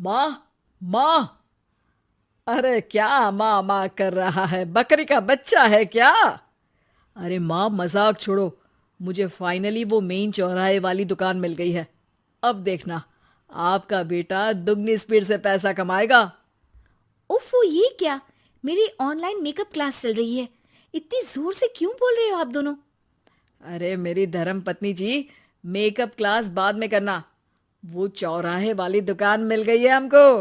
माँ, माँ। अरे क्या माँ माँ कर रहा है? बकरी का बच्चा है क्या? अरे माँ, मजाक छोड़ो। मुझे फाइनली वो मेन चौराहे वाली दुकान मिल गई है। अब देखना, आपका बेटा दुगनी स्पीड से पैसा कमाएगा। उफ़, ये क्या? मेरी ऑनलाइन मेकअप क्लास चल रही है। इतनी जोर से क्यों बोल रहे हो आप दोनों? अरे मेरी धर्म पत्नी जी, मेकअप क्लास बाद में करना। वो चौराहे वाली दुकान मिल गई है हमको।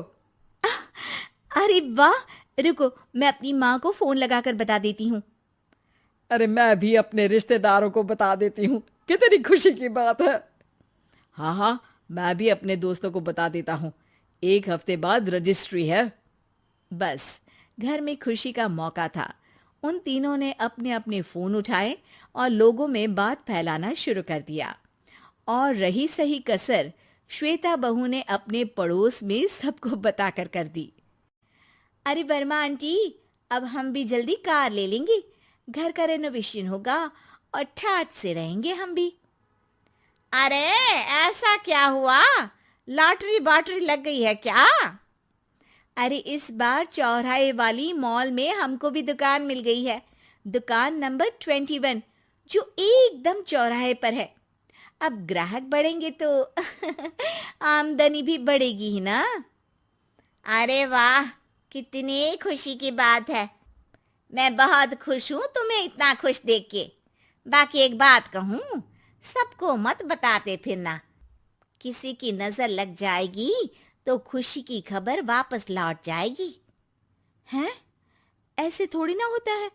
अरे वाह! रुको, मैं अपनी माँ को फोन लगाकर बता देती हूँ। अरे मैं भी अपने रिश्तेदारों को बता देती हूँ। कितनी खुशी की बात है। हाँ हाँ, मैं भी अपने दोस्तों को बता देता हूँ। 1 हफ्ते बाद रजिस्ट्री है। बस, घर में खुशी का मौका था। उन तीनों ने अपने अपने फोन उठाए और लोगों में बात फैलाना शुरू कर दिया। और रही सही कसर, श्वेता बहू ने अपने पड़ोस में सबको बताकर कर दी। अरे वर्मा आंटी, अब हम भी जल्दी कार ले लेंगे। घर का रेनोवेशन होगा और ठाट से रहेंगे हम भी। अरे, ऐसा क्या हुआ? लॉटरी बाटरी लग गई है क्या? अरे, इस बार चौराहे वाली मॉल में हमको भी दुकान मिल गई है। दुकान नंबर 21, जो एकदम चौराहे पर है। अब ग्राहक बढ़ेंगे तो आमदनी भी बढ़ेगी ही ना। अरे वाह, कितनी खुशी की बात है। मैं बहुत खुश हूँ तुम्हें इतना खुश देख के। बाकी एक बात कहूँ, सबको मत बताते फिरना। किसी की नजर लग जाएगी तो खुशी की खबर वापस लौट जाएगी। हैं? ऐसे थोड़ी ना होता है।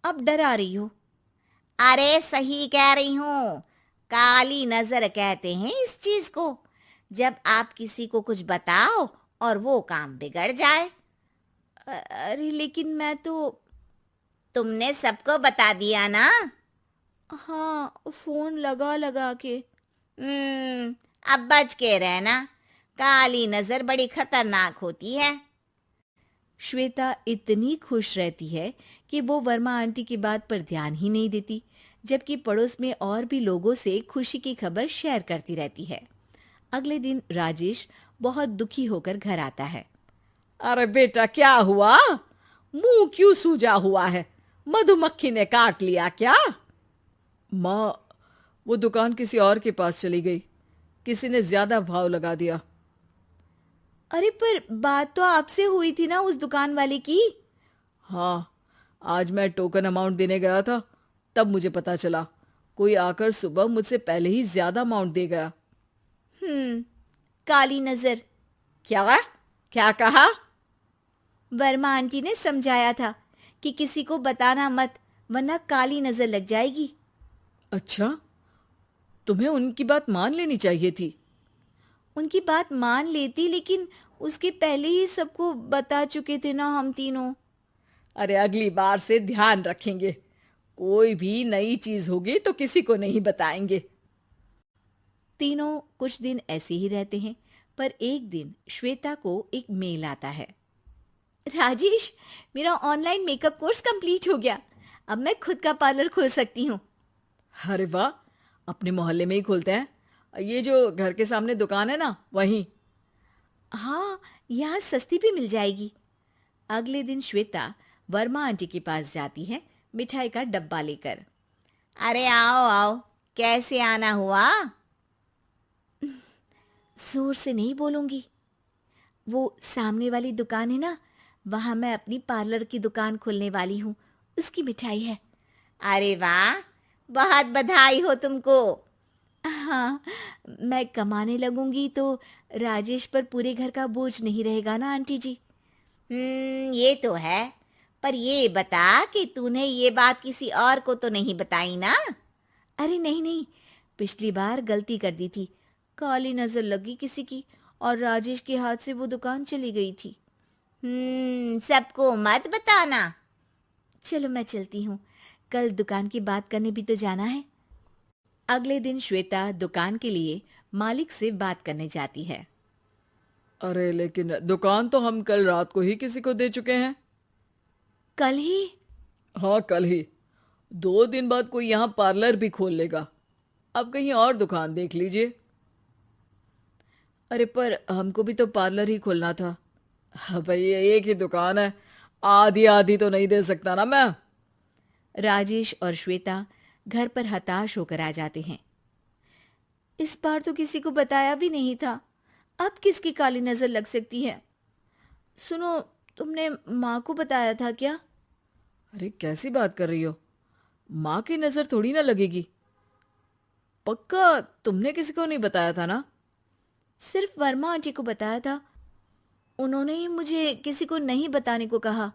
अब डरा रही हो। अरे सही कह रही हूँ। काली नजर कहते हैं इस चीज को, जब आप किसी को कुछ बताओ और वो काम बिगड़ जाए। अरे लेकिन मैं तो। तुमने सबको बता दिया ना? हाँ, फोन लगा लगा के। अब बच के रहना। काली नजर बड़ी खतरनाक होती है। श्वेता इतनी खुश रहती है कि वो वर्मा आंटी की बात पर ध्यान ही नहीं देती, जबकि पड़ोस में और भी लोगों से खुशी की खबर शेयर करती रहती है। अगले दिन राजेश बहुत दुखी होकर घर आता है। अरे बेटा, क्या हुआ? मुंह क्यों सूजा हुआ है? मधुमक्खी ने काट लिया क्या? माँ, वो दुकान किसी और के पास चली गई। किसी ने ज्यादा भाव लगा दिया। अरे पर बात तो आपसे हुई थी ना उस दुकान वाले की। हाँ, आज मैं टोकन अमाउंट देने गया था, तब मुझे पता चला। कोई आकर सुबह मुझसे पहले ही ज्यादा अमाउंट दे गया। हम्म, काली नजर। क्या? क्या कहा? वर्मा आंटी ने समझाया था कि किसी को बताना मत, वरना काली नजर लग जाएगी। अच्छा, तुम्हें उनकी बात मान लेनी चाहिए थी। उनकी बात मान लेती, लेकिन उसके पहले ही सबको बता चुके थे ना हम तीनों। अरे अगली बार से ध्यान रखेंगे। कोई भी नई चीज होगी तो किसी को नहीं बताएंगे। तीनों कुछ दिन ऐसे ही रहते हैं, पर एक दिन श्वेता को एक मेल आता है। राजेश, मेरा ऑनलाइन मेकअप कोर्स कंप्लीट हो गया। अब मैं खुद का पार्लर खोल सकती हूँ। अरे वाह, अपने मोहल्ले में ही खोलते हैं। ये जो घर के सामने दुकान है ना, वहीं। हाँ, यहाँ सस्ती भी मिल जाएगी। अगले दिन श्वेता वर्मा आंटी के पास जाती है, मिठाई का डब्बा लेकर। अरे आओ आओ, कैसे आना हुआ? जोर से नहीं बोलूंगी। वो सामने वाली दुकान है ना, वहां मैं अपनी पार्लर की दुकान खोलने वाली हूँ। उसकी मिठाई है। अरे वाह, बहुत बधाई हो तुमको। हाँ, मैं कमाने लगूंगी तो राजेश पर पूरे घर का बोझ नहीं रहेगा ना आंटी जी। ये तो है। पर ये बता कि तूने ये बात किसी और को तो नहीं बताई ना? अरे नहीं नहीं, पिछली बार गलती कर दी थी। काली नजर लगी किसी की और राजेश के हाथ से वो दुकान चली गई थी। सबको मत बताना। चलो मैं चलती हूँ, कल दुकान की बात करने भी तो जाना है। अगले दिन श्वेता दुकान के लिए मालिक से बात करने जाती है। अरे लेकिन दुकान तो हम कल रात को ही किसी को दे चुके हैं। कल ही? हाँ, कल ही। 2 दिन बाद कोई यहाँ पार्लर भी खोल लेगा। अब कहीं और दुकान देख लीजिए। अरे पर हमको भी तो पार्लर ही खोलना था। हाँ भाई, एक ही दुकान है, आधी आधी तो नहीं दे सकता ना मैं। राजेश और श्वेता घर पर हताश होकर आ जाते हैं। इस बार तो किसी को बताया भी नहीं था, अब किसकी काली नजर लग सकती है। सुनो, तुमने माँ को बताया था क्या? अरे कैसी बात कर रही हो, माँ की नजर थोड़ी ना लगेगी। पक्का तुमने किसी को नहीं बताया था ना? सिर्फ वर्मा आंटी को बताया था, उन्होंने ही मुझे किसी को नहीं बताने को कहा।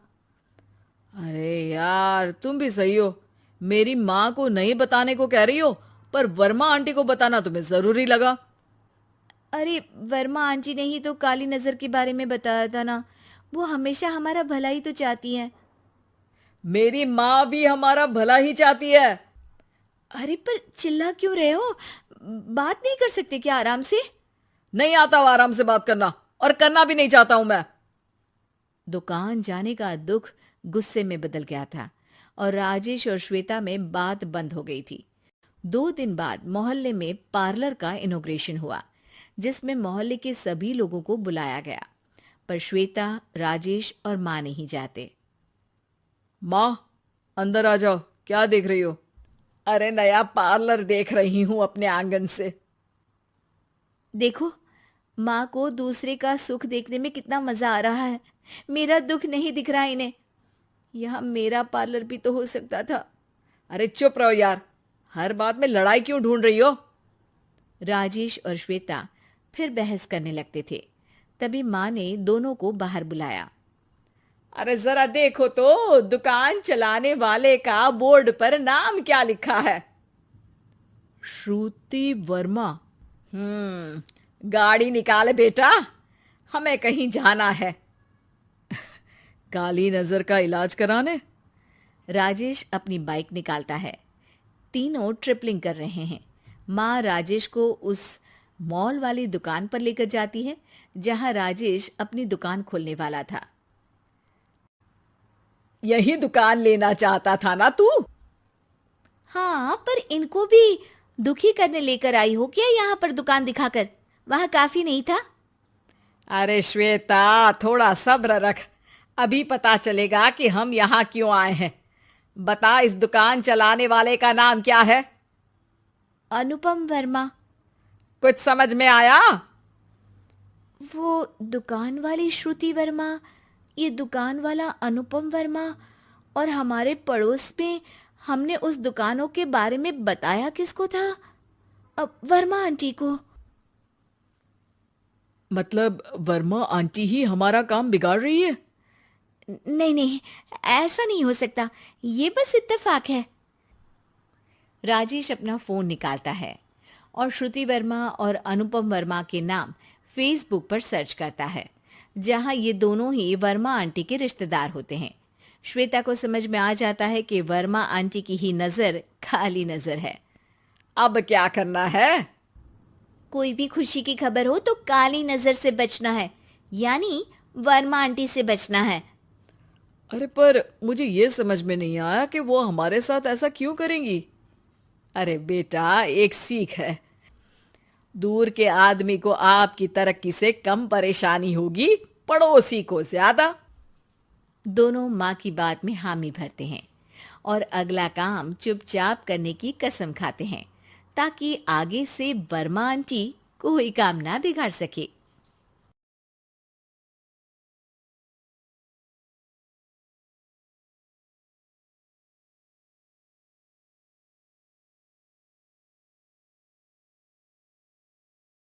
अरे यार, तुम भी सही हो, मेरी माँ को नहीं बताने को कह रही हो, पर वर्मा आंटी को बताना तुम्हें जरूरी लगा। अरे वर्मा आंटी ने ही तो काली नजर के बारे में बताया था ना, वो हमेशा हमारा भला ही तो चाहती हैं। मेरी माँ भी हमारा भला ही चाहती है। अरे पर चिल्ला क्यों रहे हो? बात नहीं कर सकते क्या आराम से? नहीं आता वो आराम से बात करना, और करना भी नहीं चाहता हूं मैं। दुकान जाने का दुख गुस्से में बदल गया था और राजेश और श्वेता में बात बंद हो गई थी। 2 दिन बाद मोहल्ले में पार्लर का इनॉग्रेशन हुआ, जिसमें मोहल्ले के सभी लोगों को बुलाया गया, पर श्वेता, राजेश और माँ नहीं जाते। माँ, अंदर आ जाओ, क्या देख रही हो? अरे नया पार्लर देख रही हूं अपने आंगन से। देखो, माँ को दूसरे का सुख देखने में कितना मजा आ रहा है, मेरा दुख नहीं दिख रहा इन्हें। यहाँ मेरा पार्लर भी तो हो सकता था। अरे चुप रहो यार, हर बात में लड़ाई क्यों ढूंढ रही हो? राजेश और श्वेता फिर बहस करने लगते थे। तभी माँ ने दोनों को बाहर बुलाया। अरे जरा देखो तो, दुकान चलाने वाले का बोर्ड पर नाम क्या लिखा है? श्रुति वर्मा। गाड़ी निकाले बेटा, हमें कहीं जाना है। काली नजर का इलाज कराने? राजेश अपनी बाइक निकालता है। तीनों ट्रिपलिंग कर रहे हैं। माँ राजेश को उस मॉल वाली दुकान पर लेकर जाती है जहां राजेश अपनी दुकान खोलने वाला था। यही दुकान लेना चाहता था ना तू? हाँ, पर इनको भी दुखी करने लेकर आई हो क्या यहाँ पर दुकान दिखाकर? वहां काफी नहीं था? अरे श्वेता, थोड़ा सब्र रख, अभी पता चलेगा कि हम यहाँ क्यों आए हैं। बता, इस दुकान चलाने वाले का नाम क्या है? अनुपम वर्मा। कुछ समझ में आया? वो दुकान वाली श्रुति वर्मा, ये दुकान वाला अनुपम वर्मा, और हमारे पड़ोस में हमने उस दुकानों के बारे में बताया किसको था? अब वर्मा आंटी को। मतलब वर्मा आंटी ही हमारा काम बिगाड़ रही है? नहीं नहीं, ऐसा नहीं हो सकता, ये बस इत्तेफाक है। राजेश अपना फोन निकालता है और श्रुति वर्मा और अनुपम वर्मा के नाम फेसबुक पर सर्च करता है, जहां ये दोनों ही वर्मा आंटी के रिश्तेदार होते हैं। श्वेता को समझ में आ जाता है कि वर्मा आंटी की ही नजर खाली नजर है। अब क्या करना है? कोई भी खुशी की खबर हो तो काली नजर से बचना है, यानी वर्मा आंटी से बचना है। अरे पर मुझे ये समझ में नहीं आया कि वो हमारे साथ ऐसा क्यों करेंगी। अरे बेटा, एक सीख है, दूर के आदमी को आपकी तरक्की से कम परेशानी होगी, पड़ोसी को ज्यादा। दोनों माँ की बात में हामी भरते हैं और अगला काम चुपचाप करने की कसम खाते हैं, ताकि आगे से वर्मा आंटी कोई काम ना बिगाड़ सके।